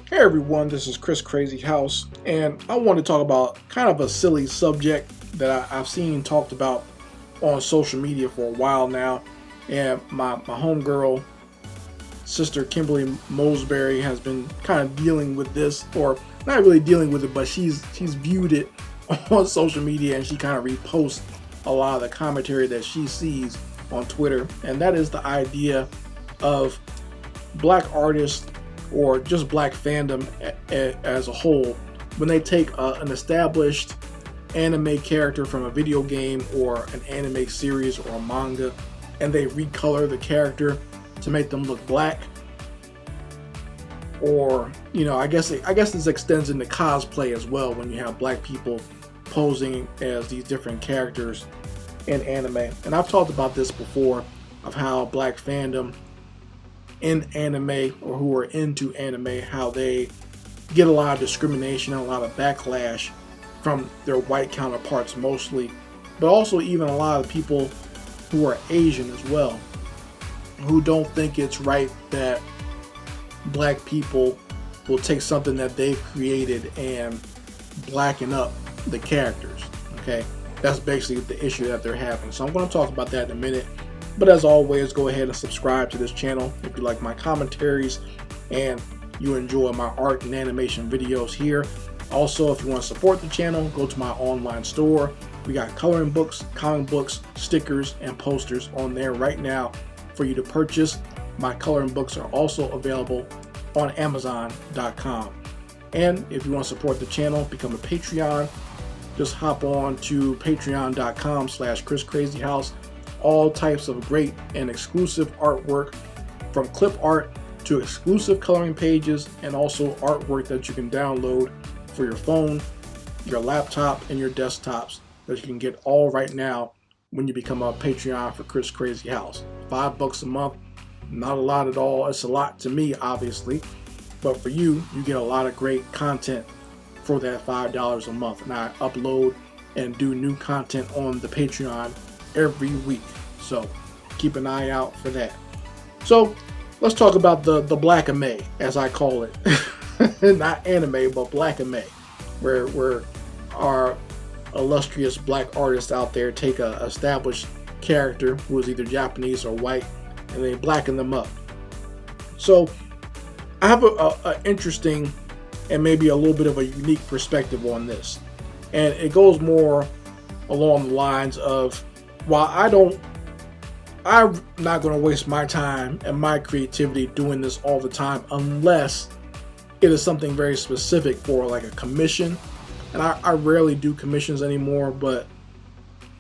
Hey everyone, this is Crazyhouse, and I want to talk about kind of a silly subject that I've seen talked about on social media for a while now. And my homegirl, sister Kimberly Mosberry, has been kind of dealing with this, or not really dealing with it, but she's viewed it on social media, and she kind of reposts a lot of the commentary that she sees on Twitter, and that is the idea of black artists or just black fandom as a whole, when they take an established anime character from a video game or an anime series or a manga, and they recolor the character to make them look black. Or, you know, I guess this extends into cosplay as well, when you have black people posing as these different characters in anime. And I've talked about this before, of how black fandom in anime, or who are into anime, how they get a lot of discrimination and a lot of backlash from their white counterparts mostly, but also even a lot of people who are Asian as well, who don't think it's right that black people will take something that they've created and blacken up the characters. Okay, that's basically the issue that they're having. So I'm going to talk about that in a minute. But as always, go ahead and subscribe to this channel if you like my commentaries and you enjoy my art and animation videos here. Also, if you want to support the channel, go to my online store. We got coloring books, comic books, stickers, and posters on there right now for you to purchase. My coloring books are also available on Amazon.com. And if you want to support the channel, become a Patreon. Just hop on to patreon.com/ChrisCrazyhouse. All types of great and exclusive artwork, from clip art to exclusive coloring pages, and also artwork that you can download for your phone, your laptop, and your desktops, that you can get all right now when you become a Patreon for Chris Crazy House. $5 a month, not a lot at all. It's a lot to me, obviously, but for you, you get a lot of great content for that $5 a month. And I upload and do new content on the Patreon every week, so keep an eye out for that. So let's talk about the Blackime, as I call it. Not anime, but Blackime, where our illustrious black artists out there take a established character who is either Japanese or white, and they blacken them up. So I have a interesting and maybe a little bit of a unique perspective on this, and it goes more along the lines of, while I'm not going to waste my time and my creativity doing this all the time unless it is something very specific for like a commission. And I rarely do commissions anymore, but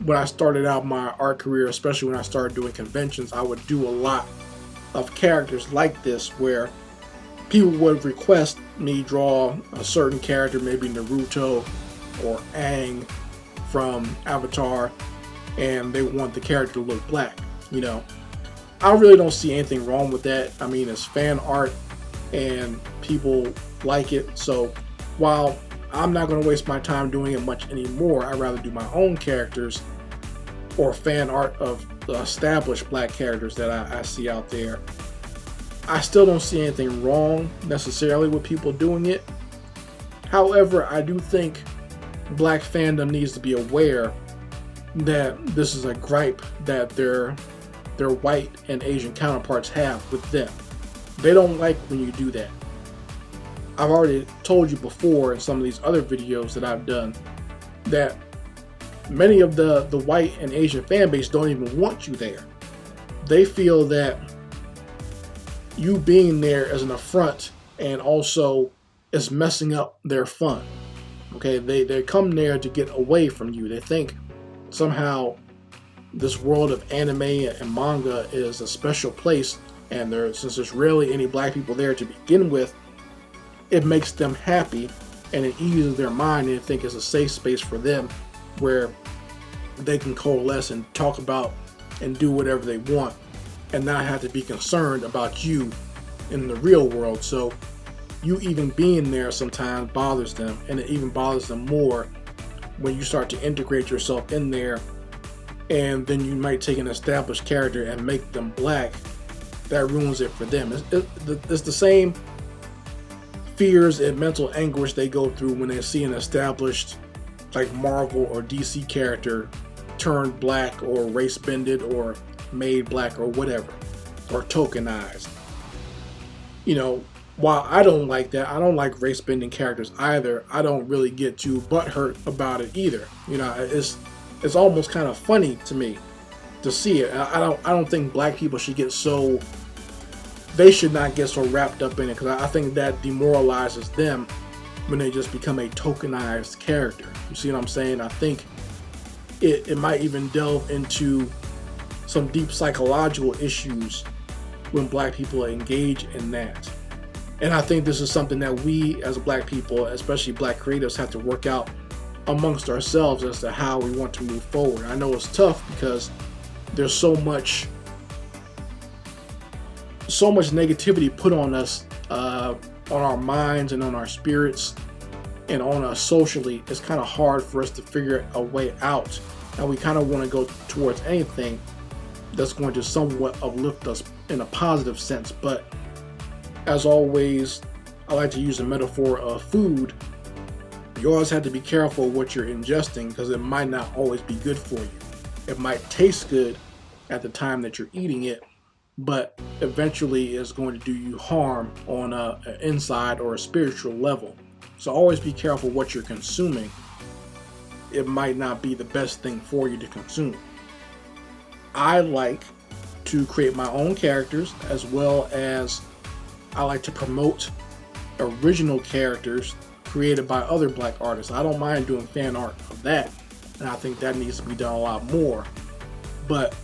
when I started out my art career, especially when I started doing conventions, I would do a lot of characters like this, where people would request me draw a certain character, maybe Naruto or Aang from Avatar, and they want the character to look black. You know, I really don't see anything wrong with that. I mean, it's fan art and people like it. So while I'm not going to waste my time doing it much anymore, I'd rather do my own characters or fan art of the established black characters that I see out there. I still don't see anything wrong necessarily with people doing it. However, I do think black fandom needs to be aware that this is a gripe that their white and Asian counterparts have with them. They don't like when you do that. I've already told you before in some of these other videos that I've done that many of the white and Asian fan base don't even want you there. They feel that you being there is an affront, and also is messing up their fun. Okay, they come there to get away from you. They think somehow this world of anime and manga is a special place, and since there's rarely any black people there to begin with, it makes them happy and it eases their mind, and they think it's a safe space for them where they can coalesce and talk about and do whatever they want and not have to be concerned about you in the real world. So you even being there sometimes bothers them, and it even bothers them more when you start to integrate yourself in there, and then you might take an established character and make them black. That ruins it for them. It's the same fears and mental anguish they go through when they see an established like Marvel or DC character turned black or race bended or made black or whatever, or tokenized. You know, while I don't like that, I don't like race bending characters either. I don't really get too butthurt about it either. You know, it's almost kind of funny to me to see it. I don't think black people should get so, they should not get so wrapped up in it, because I think that demoralizes them when they just become a tokenized character. You see what I'm saying? I think it might even delve into some deep psychological issues when black people engage in that. And I think this is something that we as black people, especially black creatives, have to work out amongst ourselves as to how we want to move forward. I know it's tough because there's so much negativity put on us, on our minds and on our spirits and on us socially. It's kind of hard for us to figure a way out, and we kind of want to go towards anything that's going to somewhat uplift us in a positive sense. But as always, I like to use the metaphor of food. You always have to be careful what you're ingesting, because it might not always be good for you. It might taste good at the time that you're eating it, but eventually it's going to do you harm on an inside or a spiritual level. So always be careful what you're consuming. It might not be the best thing for you to consume. I like to create my own characters, as well as I like to promote original characters created by other black artists. I don't mind doing fan art of that, and I think that needs to be done a lot more. But,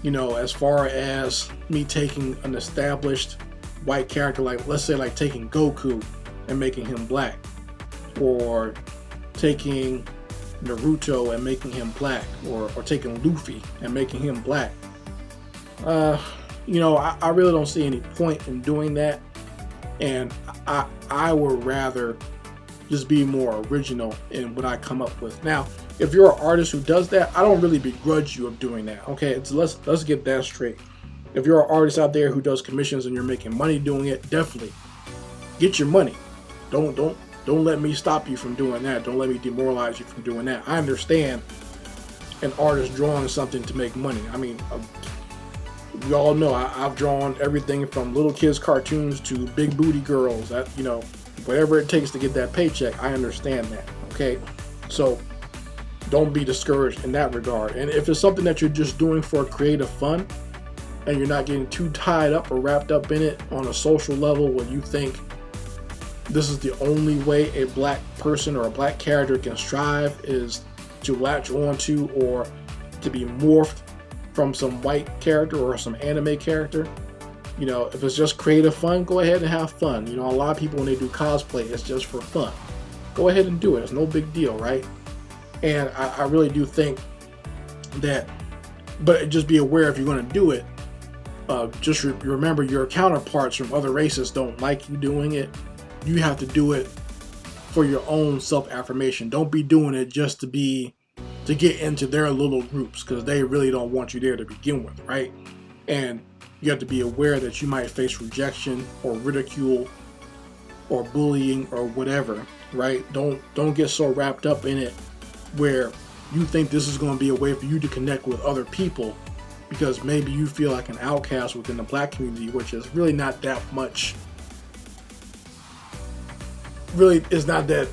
you know, as far as me taking an established white character, like let's say like taking Goku and making him black, or taking Naruto and making him black, or taking Luffy and making him black, you know, I really don't see any point in doing that. And I would rather just be more original in what I come up with. Now, if you're an artist who does that, I don't really begrudge you of doing that. Okay, let's get that straight. If you're an artist out there who does commissions and you're making money doing it, definitely get your money. Don't let me stop you from doing that. Don't let me demoralize you from doing that. I understand an artist drawing something to make money. I mean, we all know I've drawn everything from little kids cartoons to big booty girls. That, you know, whatever it takes to get that paycheck, I understand that. Okay, so don't be discouraged in that regard. And if it's something that you're just doing for creative fun, and you're not getting too tied up or wrapped up in it on a social level where you think this is the only way a black person or a black character can strive, is to latch onto or to be morphed from some white character or some anime character. You know, if it's just creative fun, go ahead and have fun. You know, a lot of people, when they do cosplay, it's just for fun. Go ahead and do it. It's no big deal, right? And I really do think that, but just be aware if you're going to do it, just remember your counterparts from other races don't like you doing it. You have to do it for your own self-affirmation. Don't be doing it just to get into their little groups, because they really don't want you there to begin with, right? And you have to be aware that you might face rejection or ridicule or bullying or whatever, right? Don't get so wrapped up in it where you think this is going to be a way for you to connect with other people, because maybe you feel like an outcast within the black community, which is really not that much, really is not that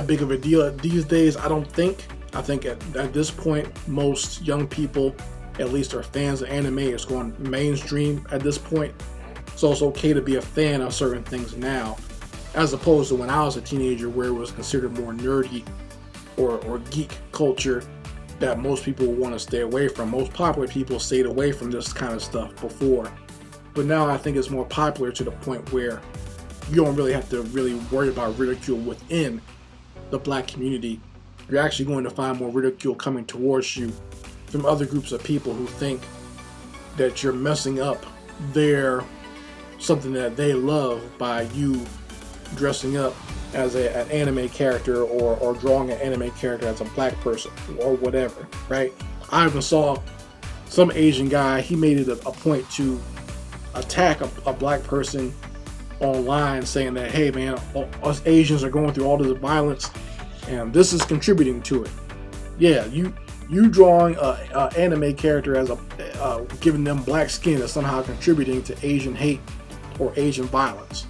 big of a deal these days, I don't think. I think at this point, most young people, at least, are fans of anime. It's going mainstream at this point. So it's okay to be a fan of certain things now, as opposed to when I was a teenager, where it was considered more nerdy or geek culture that most people want to stay away from. Most popular people stayed away from this kind of stuff before. But now I think it's more popular to the point where you don't really have to really worry about ridicule within the black community. You're actually going to find more ridicule coming towards you from other groups of people who think that you're messing up something that they love by you dressing up as an anime character or drawing an anime character as a black person or whatever, right? I even saw some Asian guy, he made it a point to attack a black person online saying that, hey man, us Asians are going through all this violence and this is contributing to it. Yeah, you drawing a anime character as giving them black skin is somehow contributing to Asian hate or Asian violence.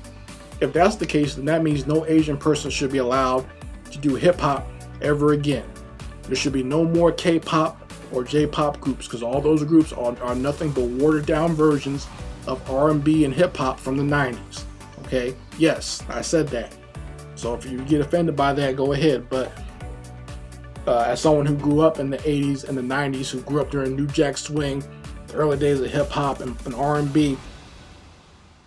If that's the case, then that means no Asian person should be allowed to do hip-hop ever again. There should be no more K-pop or J-pop groups, because all those groups are nothing but watered-down versions of R&B and hip-hop from the 90s. Okay? Yes, I said that. So if you get offended by that, go ahead. But as someone who grew up in the 80s and the 90s, who grew up during New Jack Swing, the early days of hip-hop and R&B,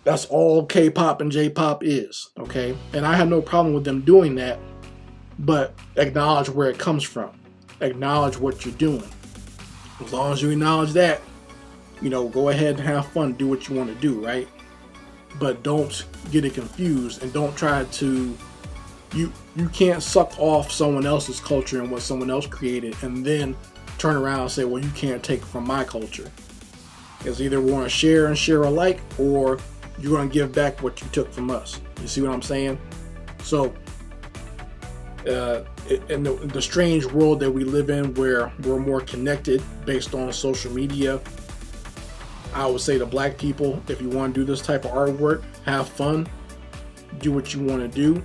that's all K-pop and J-pop is, okay? And I have no problem with them doing that, but acknowledge where it comes from. Acknowledge what you're doing. As long as you acknowledge that, you know, go ahead and have fun, do what you want to do, right? But don't get it confused, and don't try to, you can't suck off someone else's culture and what someone else created and then turn around and say, well, you can't take from my culture. It's either we want to share and share alike, or you're going to give back what you took from us. You see what I'm saying? So, in the strange world that we live in, where we're more connected based on social media, I would say to black people, if you want to do this type of artwork, have fun, do what you want to do,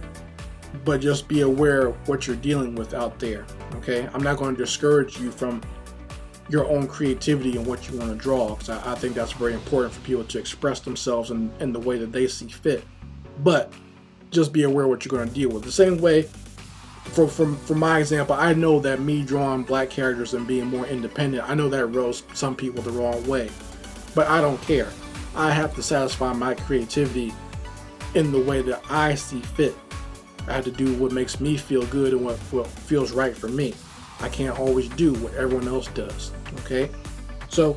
but just be aware of what you're dealing with out there, okay? I'm not going to discourage you from your own creativity and what you want to draw, because I think that's very important for people to express themselves in the way that they see fit. But just be aware of what you're going to deal with. The same way, for my example, I know that me drawing black characters and being more independent, I know that rubs some people the wrong way, but I don't care. I have to satisfy my creativity in the way that I see fit. I have to do what makes me feel good and what feels right for me. I can't always do what everyone else does, okay? So,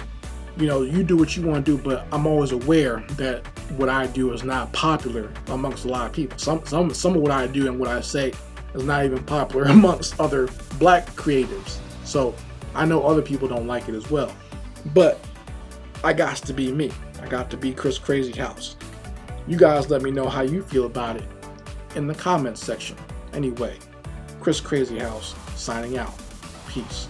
you know, you do what you want to do, but I'm always aware that what I do is not popular amongst a lot of people. Some of what I do and what I say is not even popular amongst other black creatives. So I know other people don't like it as well. But I got to be me. I got to be Chris Crazyhouse. You guys let me know how you feel about it in the comments section. Anyway, Chris Crazyhouse signing out. Peace.